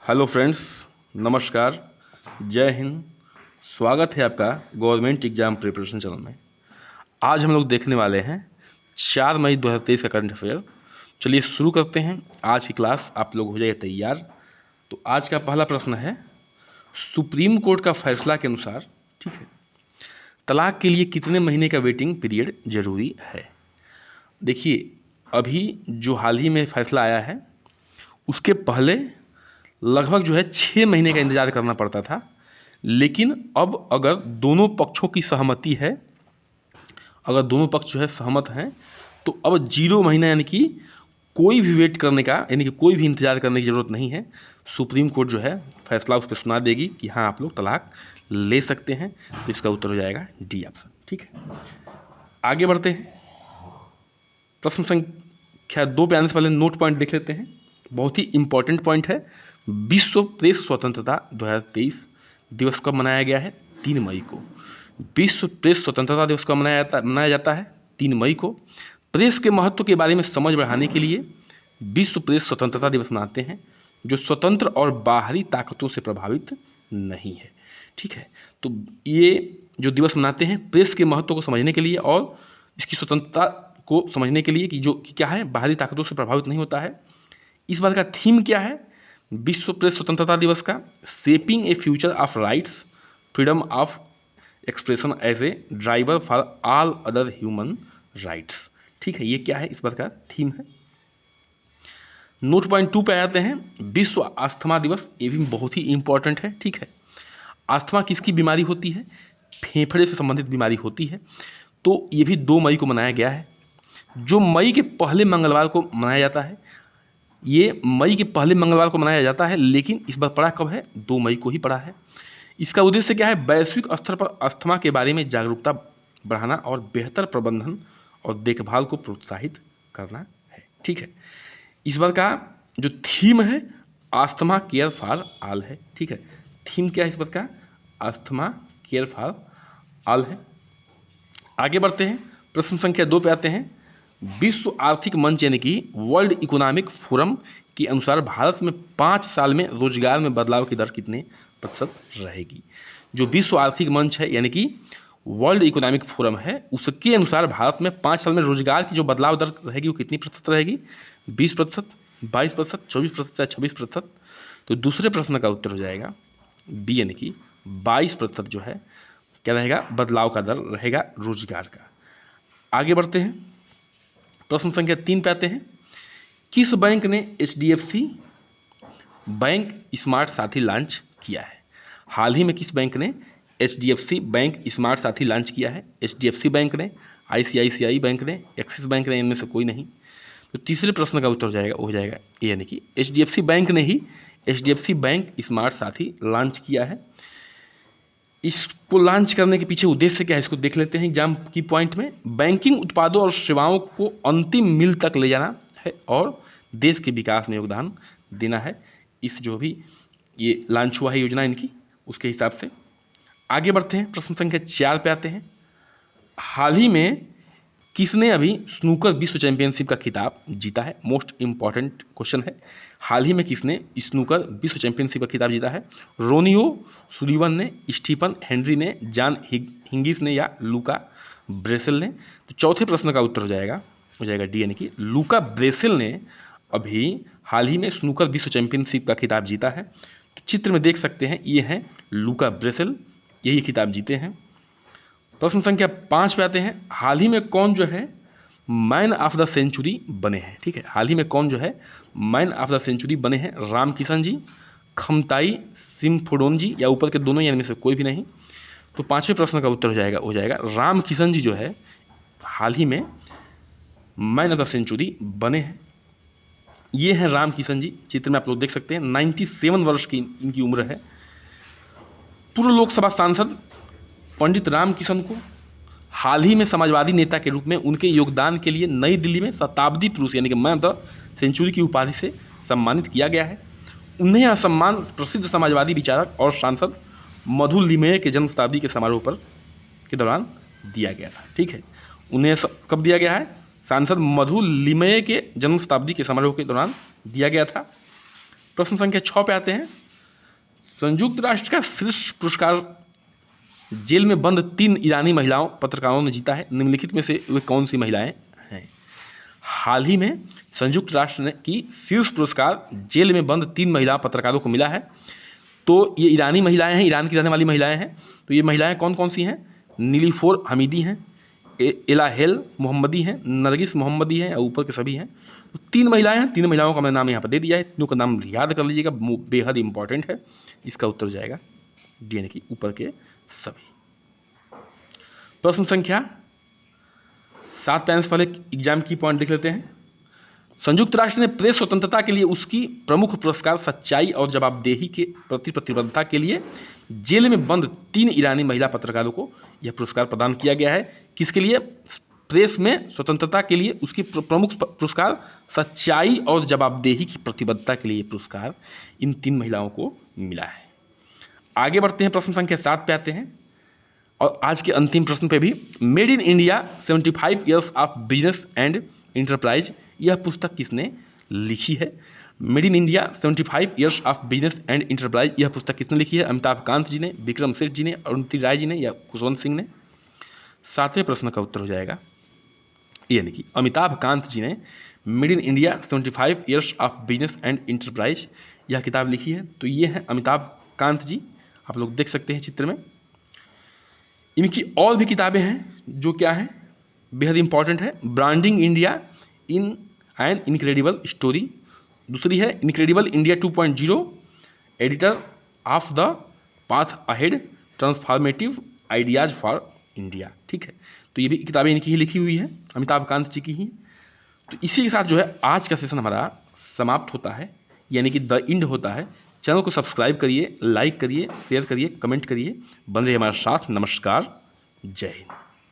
Hello friends, नमस्कार, जय हिंद। स्वागत है आपका गवर्नमेंट एग्जाम प्रिपरेशन चैनल में। आज हम लोग देखने वाले हैं 4 मई 2023 का करंट अफेयर। चलिए शुरू करते हैं आज की क्लास। आप लोग हो जाइए तैयार। तो आज का पहला प्रश्न है, सुप्रीम कोर्ट का फैसला के अनुसार, ठीक है, तलाक के लिए कितने महीने का वेटिंग पीरियड जरूरी है। देखिए, अभी जो हाल ही में फैसला आया है उसके पहले लगभग जो है 6 महीने का इंतज़ार करना पड़ता था, लेकिन अब अगर दोनों पक्षों की सहमति है, अगर दोनों पक्ष जो है सहमत हैं, तो अब 0 महीना यानी कि कोई भी वेट करने का, यानी कि कोई भी इंतज़ार करने की ज़रूरत नहीं है। सुप्रीम कोर्ट जो है फैसला उस पर सुना देगी कि हाँ, आप लोग तलाक ले सकते हैं। तो इसका उत्तर हो जाएगा डी ऑप्शन। ठीक है, आगे बढ़ते हैं। प्रश्न संख्या 2 पे आने से पहले नोट पॉइंट देख लेते हैं। बहुत ही इंपॉर्टेंट पॉइंट है। विश्व प्रेस स्वतंत्रता 2023 दिवस कब मनाया गया है? 3 मई को। विश्व प्रेस स्वतंत्रता दिवस कब मनाया जाता है? 3 मई को। प्रेस के महत्व के बारे में समझ बढ़ाने के लिए विश्व प्रेस स्वतंत्रता दिवस मनाते हैं, जो स्वतंत्र और बाहरी ताकतों से प्रभावित नहीं है। ठीक है, तो ये जो दिवस मनाते हैं प्रेस के महत्व को समझने के लिए और इसकी स्वतंत्रता को समझने के लिए कि क्या है, बाहरी ताकतों से प्रभावित नहीं होता है। इस बात का थीम क्या है विश्व प्रेस स्वतंत्रता दिवस का? Shaping a future of rights, freedom of expression as a driver for all other human rights. ठीक है, ये क्या है, इस बात का थीम है। नोट पॉइंट 2 पे आते हैं, विश्व अस्थमा दिवस। ये भी बहुत ही इंपॉर्टेंट है। ठीक है, अस्थमा किसकी बीमारी होती है? फेफड़े से संबंधित बीमारी होती है। तो ये भी 2 मई को मनाया गया है, जो मई के पहले मंगलवार को मनाया जाता है। ये मई के पहले मंगलवार को मनाया जाता है, लेकिन इस बार पड़ा कब है? 2 मई को ही पड़ा है। इसका उद्देश्य क्या है? वैश्विक स्तर पर अस्थमा के बारे में जागरूकता बढ़ाना और बेहतर प्रबंधन और देखभाल को प्रोत्साहित करना है। ठीक है, इस बार का जो थीम है अस्थमा केयर फॉर ऑल है। ठीक है, थीम क्या है इस बार का? अस्थमा केयर फॉर ऑल है। आगे बढ़ते हैं, प्रश्न संख्या 2 पे आते हैं। विश्व आर्थिक मंच यानी कि वर्ल्ड इकोनॉमिक फोरम के अनुसार भारत में 5 साल में रोजगार में बदलाव की दर कितने प्रतिशत रहेगी? जो विश्व आर्थिक मंच है यानी कि वर्ल्ड इकोनॉमिक फोरम है, उसके अनुसार भारत में 5 साल में रोजगार की जो बदलाव दर रहेगी वो कितनी प्रतिशत रहेगी? 20%, 22%, 24% या 26%? तो दूसरे प्रश्न का उत्तर हो जाएगा बी, यानी कि 22% जो है क्या रहेगा? बदलाव का दर रहेगा रोजगार का। आगे बढ़ते हैं, प्रश्न संख्या 3 पे आते हैं। किस बैंक ने HDFC बैंक स्मार्ट साथी लॉन्च किया है? हाल ही में किस बैंक ने HDFC बैंक स्मार्ट साथी लॉन्च किया है? HDFC बैंक ने, ICICI बैंक ने, एक्सिस बैंक ने, इनमें से कोई नहीं। तो तीसरे प्रश्न का उत्तर हो जाएगा ए, यानी कि HDFC बैंक ने ही HDFC बैंक स्मार्ट साथी लॉन्च किया है। इसको लॉन्च करने के पीछे उद्देश्य क्या है, इसको देख लेते हैं एग्जाम की पॉइंट में। बैंकिंग उत्पादों और सेवाओं को अंतिम मील तक ले जाना है और देश के विकास में योगदान देना है। इस जो भी ये लॉन्च हुआ है योजना इनकी, उसके हिसाब से। आगे बढ़ते हैं, प्रश्न संख्या 4 पे आते हैं। हाल ही में किसने अभी स्नूकर विश्व चैंपियनशिप का खिताब जीता है? मोस्ट इंपॉर्टेंट क्वेश्चन है। हाल ही में किसने स्नूकर विश्व चैंपियनशिप का खिताब जीता है? रोनियो सुलिवन ने, स्टीफन हेनरी ने, जॉन हिंगिस ने या लूका ब्रेसेल ने? तो चौथे प्रश्न का उत्तर हो जाएगा डी, यानी कि लूका ब्रेसेल ने अभी हाल ही में स्नूकर विश्व चैंपियनशिप का खिताब जीता है। तो चित्र में देख सकते हैं, ये हैं लूका ब्रेसेल, यही खिताब जीते हैं। प्रश्न संख्या 5 पे आते हैं। हाल ही में कौन जो है मैन ऑफ द सेंचुरी बने हैं? ठीक है, हाल ही में कौन जो है मैन ऑफ द सेंचुरी बने हैं? रामकिशन जी, खमताई सिम्फोडोन जी या ऊपर के दोनों, या इनमें से कोई भी नहीं। तो 5वें प्रश्न का उत्तर हो जाएगा रामकिशन जी जो है हाल ही में मैन ऑफ द सेंचुरी बने हैं। ये हैं रामकिशन जी, चित्र में आप लोग देख सकते हैं। 97 वर्ष की इनकी उम्र है। पूर्व लोकसभा सांसद पंडित रामकिशन को हाल ही में समाजवादी नेता के रूप में उनके योगदान के लिए नई दिल्ली में शताब्दी पुरुष यानी कि मैन ऑफ द सेंचुरी की उपाधि से सम्मानित किया गया है। उन्हें यह सम्मान प्रसिद्ध समाजवादी विचारक और सांसद मधु लिमये के जन्म शताब्दी के समारोह पर के दौरान दिया गया था। ठीक है, उन्हें कब दिया गया है? सांसद मधु लिमये के जन्म शताब्दी के समारोह के दौरान दिया गया था। प्रश्न संख्या 6 पे आते हैं। संयुक्त राष्ट्र का शीर्ष पुरस्कार जेल में बंद 3 ईरानी महिलाओं पत्रकारों ने जीता है, निम्नलिखित में से वे कौन सी महिलाएं हैं? हाल ही में संयुक्त राष्ट्र ने की शीर्ष पुरस्कार जेल में बंद 3 महिला पत्रकारों को मिला है। तो ये ईरानी महिलाएं हैं, ईरान की रहने वाली महिलाएं हैं। तो ये महिलाएं कौन कौन सी हैं? नीलिफोर हमीदी हैं, एलाहेल मोहम्मदी हैं, नरगिस मोहम्मदी हैं और ऊपर के सभी हैं। तो 3 महिलाएं हैं, 3 महिलाओं का मैंने नाम यहाँ पर दे दिया है। तीनों का नाम याद कर लीजिएगा, बेहद इंपॉर्टेंट है। इसका उत्तर हो जाएगा डी यानी कि ऊपर के सभी। प्रश्न संख्या 7 पे आने से पहले एग्जाम की पॉइंट देख लेते हैं। संयुक्त राष्ट्र ने प्रेस स्वतंत्रता के लिए उसकी प्रमुख पुरस्कार सच्चाई और जवाबदेही के प्रति प्रतिबद्धता के लिए जेल में बंद 3 ईरानी महिला पत्रकारों को यह पुरस्कार प्रदान किया गया है। किसके लिए? प्रेस में स्वतंत्रता के लिए उसकी प्रमुख पुरस्कार सच्चाई और जवाबदेही की प्रतिबद्धता के लिए पुरस्कार इन 3 महिलाओं को मिला है। आगे बढ़ते हैं, प्रश्न संख्या 7 पे आते हैं और आज के अंतिम प्रश्न पे भी। Made in India 75 years of business and enterprise, यह पुस्तक किसने लिखी है? Made in India 75 years of business and enterprise, यह पुस्तक किसने लिखी है? अमिताभ कांत जी ने, विक्रम सेठ जी ने, अरुणधति राय जी ने या खुशवंत सिंह ने? 7वें प्रश्न का उत्तर हो जाएगा यानी कि अमिताभ कांत जी ने made in India 75 years of business and enterprise यह किताब लिखी है। तो ये है अमिताभ कांत जी, आप लोग देख सकते हैं चित्र में। इनकी और भी किताबें हैं जो क्या है, बेहद इंपॉर्टेंट है। Branding India in an incredible story, दूसरी है incredible India 2.0, editor of the path ahead, transformative ideas for India. ठीक है, तो ये भी किताबें इनकी ही लिखी हुई है, अमिताभ कांत जी की ही। तो इसी के साथ जो है आज का सेशन हमारा समाप्त होता है, यानी कि द एंड होता है। चैनल को सब्सक्राइब करिए, लाइक करिए, शेयर करिए, कमेंट करिए, बन रहिए हमारे साथ। नमस्कार, जय हिंद।